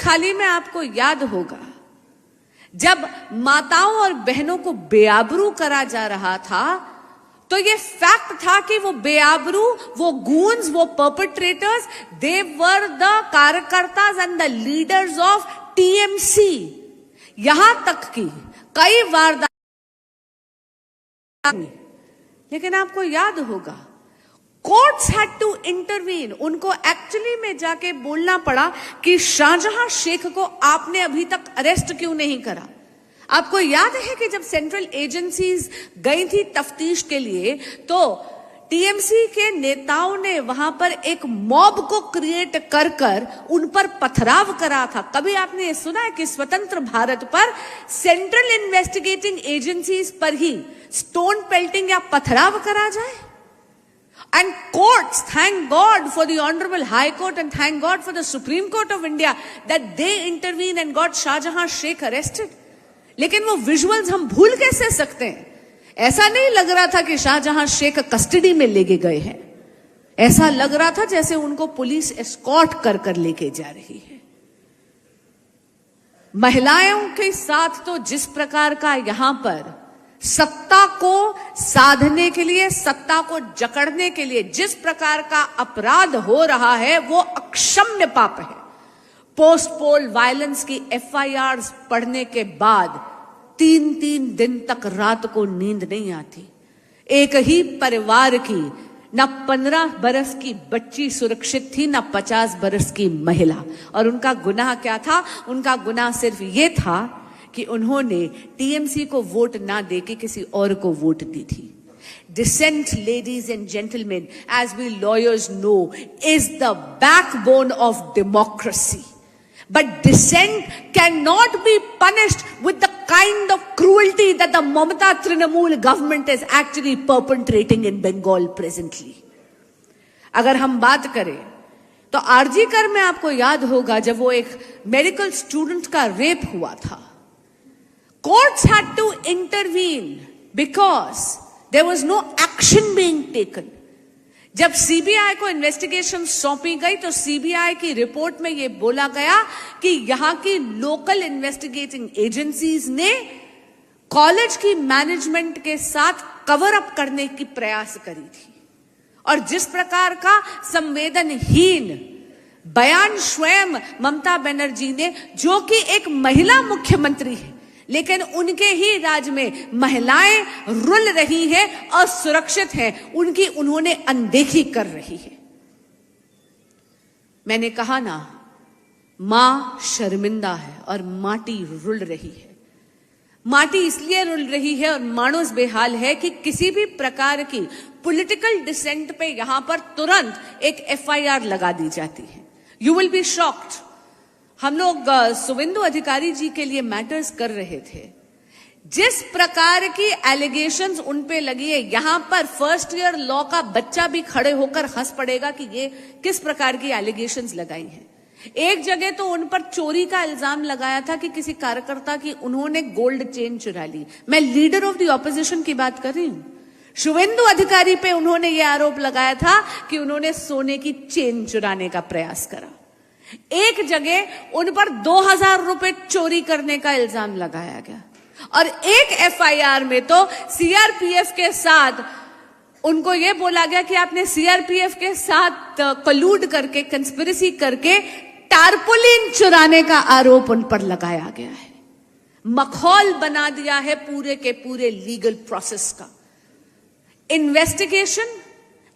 बदखाली में आपको याद होगा जब माताओं और बहनों को बेआबरू करा जा रहा था, तो ये फैक्ट था कि वो बेआबरू, वो गूंस, वो परपेट्रेटर्स, दे वर द कार्यकर्ताज and the leaders of TMC. यहां तक कि कई वारदात, लेकिन आपको याद होगा कोर्ट्स हैड टू इंटरवीन। उनको एक्चुअली में जाके बोलना पड़ा कि शाहजहां शेख को आपने अभी तक अरेस्ट क्यों नहीं करा। आपको याद है कि जब सेंट्रल एजेंसीज गई थी तफ्तीश के लिए, तो टीएमसी के नेताओं ने वहां पर एक मॉब को क्रिएट कर कर उन पर पथराव करा था। कभी आपने ये सुना है कि स्वतंत्र भारत पर सेंट्रल इन्वेस्टिगेटिंग एजेंसीज पर ही स्टोन पेल्टिंग या पथराव करा जाए? And courts, thank God for the Honorable High Court and thank God for the Supreme Court of India that they intervened and got Shahjahan Sheikh arrested. लेकिन वो visuals हम भूल कैसे सकते हैं? ऐसा नहीं लग रहा था कि शाहजहां शेख कस्टडी में लेके गए हैं, ऐसा लग रहा था जैसे उनको पुलिस एस्कॉर्ट कर कर लेके जा रही है। महिलाओं के साथ तो जिस प्रकार का यहां पर सत्ता को साधने के लिए, सत्ता को जकड़ने के लिए जिस प्रकार का अपराध हो रहा है, वो अक्षम्य पाप है। पोस्ट पोल वायलेंस की एफआईआर पढ़ने के बाद 3-3 दिन तक रात को नींद नहीं आती। एक ही परिवार की न 15 बरस की बच्ची सुरक्षित थी, न 50 बरस की महिला। और उनका गुनाह क्या था? उनका गुनाह सिर्फ ये था कि उन्होंने टीएमसी को वोट ना देके किसी और को वोट दी थी। Dissent, ladies and gentlemen, as we lawyers know, is the backbone of democracy. But dissent cannot be punished with the kind of cruelty that the Mamata Trinamool government is actually perpetrating in Bengal presently. अगर हम बात करें तो RG कर में आपको याद होगा जब वो एक मेडिकल स्टूडेंट का रेप हुआ था, courts had to intervene because there was no action being taken. जब सीबीआई को इन्वेस्टिगेशन सौंपी गई तो सीबीआई की रिपोर्ट में यह बोला गया कि यहां की लोकल इन्वेस्टिगेटिंग एजेंसीज ने कॉलेज की मैनेजमेंट के साथ कवर अप करने की प्रयास करी थी। और जिस प्रकार का संवेदनहीन बयान स्वयं ममता बनर्जी ने, जो कि एक महिला मुख्यमंत्री है, लेकिन उनके ही राज में महिलाएं रुल रही हैं, असुरक्षित हैं, उनकी उन्होंने अनदेखी कर रही है। मैंने कहा ना, मां शर्मिंदा है और माटी रुल रही है। माटी इसलिए रुल रही है और मानुस बेहाल है कि किसी भी प्रकार की पॉलिटिकल डिसेंट पे यहां पर तुरंत एक एफआईआर लगा दी जाती है। You will be shocked. हम लोग शुवेंदु अधिकारी जी के लिए मैटर्स कर रहे थे, जिस प्रकार की एलिगेशंस उन पे लगी है, यहां पर फर्स्ट ईयर लॉ का बच्चा भी खड़े होकर हंस पड़ेगा कि ये किस प्रकार की एलिगेशंस लगाई हैं। एक जगह तो उन पर चोरी का इल्जाम लगाया था कि किसी कार्यकर्ता की उन्होंने गोल्ड चेन चुरा ली। मैं लीडर ऑफ द ऑपोजिशन की बात कर रही हूं। शुवेंदु अधिकारी पे उन्होंने ये आरोप लगाया था कि उन्होंने सोने की चेन चुराने का प्रयास करा। एक जगह उन पर 2000 रुपए चोरी करने का इल्जाम लगाया गया और एक एफआईआर में तो सीआरपीएफ के साथ उनको यह बोला गया कि आपने सीआरपीएफ के साथ कलूड करके, कंस्पिरेसी करके टारपोलिन चुराने का आरोप उन पर लगाया गया है। मखौल बना दिया है पूरे के पूरे लीगल प्रोसेस का। Investigation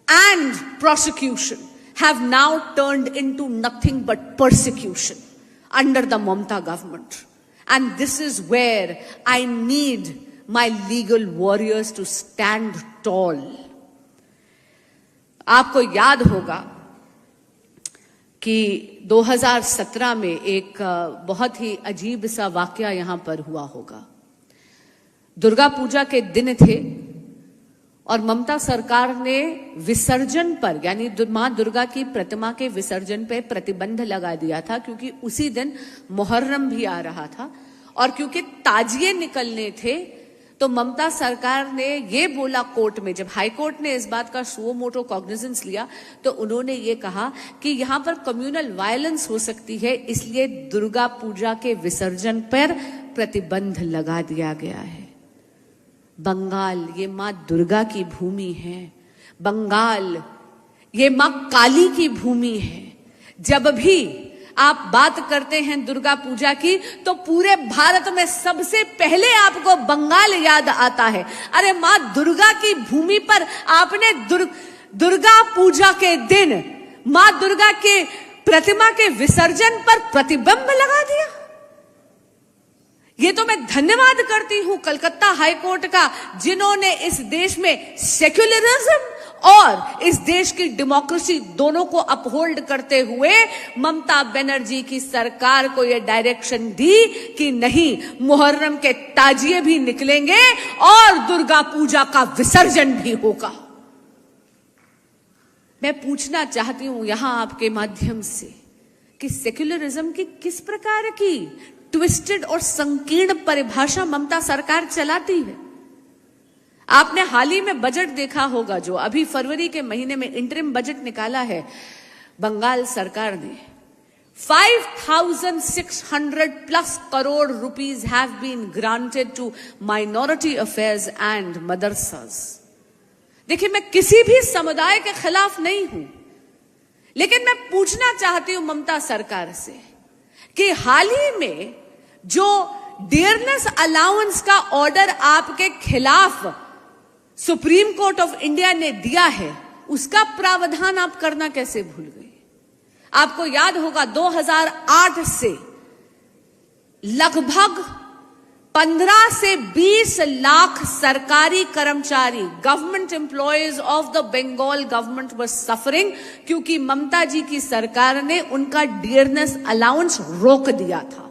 and prosecution have now turned into nothing but persecution under the Mamata government. And this is where I need my legal warriors to stand tall. आपको याद होगा कि 2017 में एक बहुत ही अजीब सा वाकया यहां पर हुआ होगा। दुर्गा पूजा के दिन थे और ममता सरकार ने विसर्जन पर, यानी मां दुर्गा की प्रतिमा के विसर्जन पर प्रतिबंध लगा दिया था, क्योंकि उसी दिन मुहर्रम भी आ रहा था और क्योंकि ताजिए निकलने थे तो ममता सरकार ने ये बोला कोर्ट में, जब हाई कोर्ट ने इस बात का सुओ मोटो कॉग्निजेंस लिया, तो उन्होंने ये कहा कि यहां पर कम्युनल वायलेंस हो सकती है, इसलिए दुर्गा पूजा के विसर्जन पर प्रतिबंध लगा दिया गया है। बंगाल ये मां दुर्गा की भूमि है, बंगाल ये मां काली की भूमि है। जब भी आप बात करते हैं दुर्गा पूजा की, तो पूरे भारत में सबसे पहले आपको बंगाल याद आता है। अरे मां दुर्गा की भूमि पर आपने दुर्गा पूजा के दिन मां दुर्गा के प्रतिमा के विसर्जन पर प्रतिबंध लगा दिया। ये तो मैं धन्यवाद करती हूं कलकत्ता हाई कोर्ट का, जिन्होंने इस देश में सेक्युलरिज्म और इस देश की डेमोक्रेसी दोनों को अपहोल्ड करते हुए ममता बनर्जी की सरकार को यह डायरेक्शन दी कि नहीं, मुहर्रम के ताजिए भी निकलेंगे और दुर्गा पूजा का विसर्जन भी होगा। मैं पूछना चाहती हूं यहां आपके माध्यम से कि सेक्युलरिज्म की किस प्रकार की ट्विस्टेड और संकीर्ण परिभाषा ममता सरकार चलाती है। आपने हाल ही में बजट देखा होगा, जो अभी फरवरी के महीने में इंटरिम बजट निकाला है बंगाल सरकार ने। 5,600 plus crore rupees have been granted to minority affairs and मदरसास। देखिए, मैं किसी भी समुदाय के खिलाफ नहीं हूं, लेकिन मैं पूछना चाहती हूं ममता सरकार से कि हाल ही में जो डियरनेस अलाउंस का ऑर्डर आपके खिलाफ सुप्रीम कोर्ट ऑफ इंडिया ने दिया है, उसका प्रावधान आप करना कैसे भूल गए। आपको याद होगा 2008 से लगभग 15 से 20 लाख सरकारी कर्मचारी, government employees of the Bengal government were suffering, क्योंकि ममता जी की सरकार ने उनका डियरनेस अलाउंस रोक दिया था।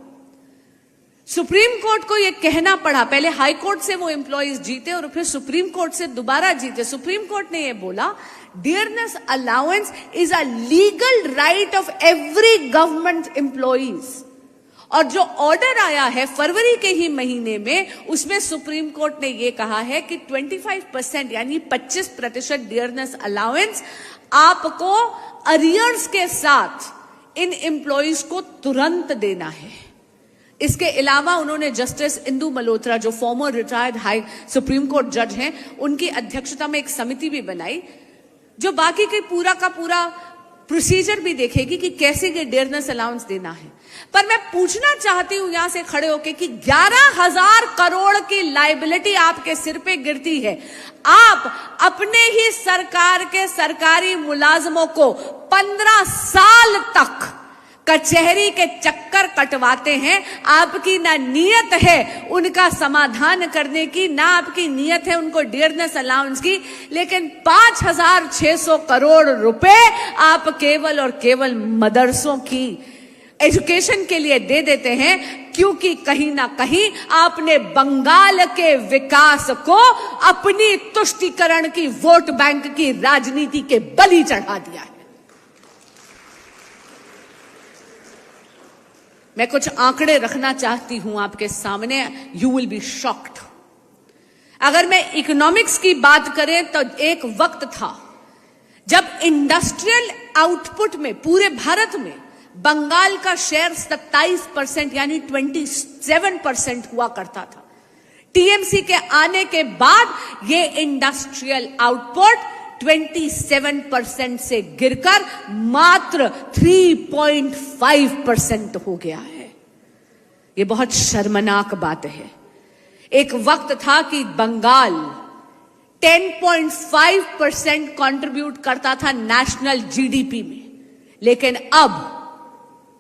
सुप्रीम कोर्ट को यह कहना पड़ा, पहले हाई कोर्ट से वो एम्प्लॉयज जीते और फिर सुप्रीम कोर्ट से दोबारा जीते। सुप्रीम कोर्ट ने यह बोला, dearness allowance is a legal right of every government employees. और जो ऑर्डर आया है फरवरी के ही महीने में, उसमें सुप्रीम कोर्ट ने यह कहा है कि 25% यानी 25% डियरनेस अलाउंस आपको अरियर्स के साथ इन एम्प्लॉयज को तुरंत देना है। इसके अलावा उन्होंने जस्टिस इंदु मल्होत्रा, जो farmer retired high supreme court जज हैं, उनकी अध्यक्षता में एक समिति भी बनाई, जो बाकी के पूरा का पूरा प्रोसीजर भी देखेगी कि कैसे ये डियरनेस अलाउंस देना है। पर मैं पूछना चाहती हूं यहां से खड़े होकर कि 11,000 करोड़ की लायबिलिटी आपके सिर पे गिरती है, आप अपने ही सरकार के सरकारी मुलाजमों को 15 साल तक कचहरी के चक्कर कटवाते हैं। आपकी ना नीयत है उनका समाधान करने की, ना आपकी नीयत है उनको डियरनेस अलाउंस की, लेकिन 5,600 करोड़ रुपए आप केवल और केवल मदरसों की एजुकेशन के लिए दे देते हैं, क्योंकि कहीं ना कहीं आपने बंगाल के विकास को अपनी तुष्टीकरण की, वोट बैंक की राजनीति के बलि चढ़ा दिया है। मैं कुछ आंकड़े रखना चाहती हूं आपके सामने, यू विल बी शॉक्ड। अगर मैं इकोनॉमिक्स की बात करें तो एक वक्त था जब इंडस्ट्रियल आउटपुट में पूरे भारत में बंगाल का शेयर 27% यानी 27% हुआ करता था। टीएमसी के आने के बाद ये इंडस्ट्रियल आउटपुट 27% से गिरकर मात्र 3.5% हो गया है। यह बहुत शर्मनाक बात है। एक वक्त था कि बंगाल 10.5% कंट्रीब्यूट करता था नेशनल जीडीपी में, लेकिन अब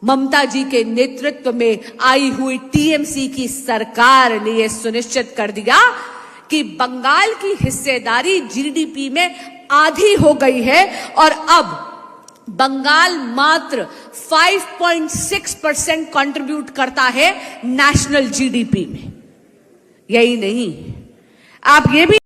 ममता जी के नेतृत्व में आई हुई टीएमसी की सरकार ने यह सुनिश्चित कर दिया कि बंगाल की हिस्सेदारी जीडीपी में आधी हो गई है और अब बंगाल मात्र 5.6% कंट्रीब्यूट करता है नेशनल जीडीपी में। यही नहीं, आप ये भी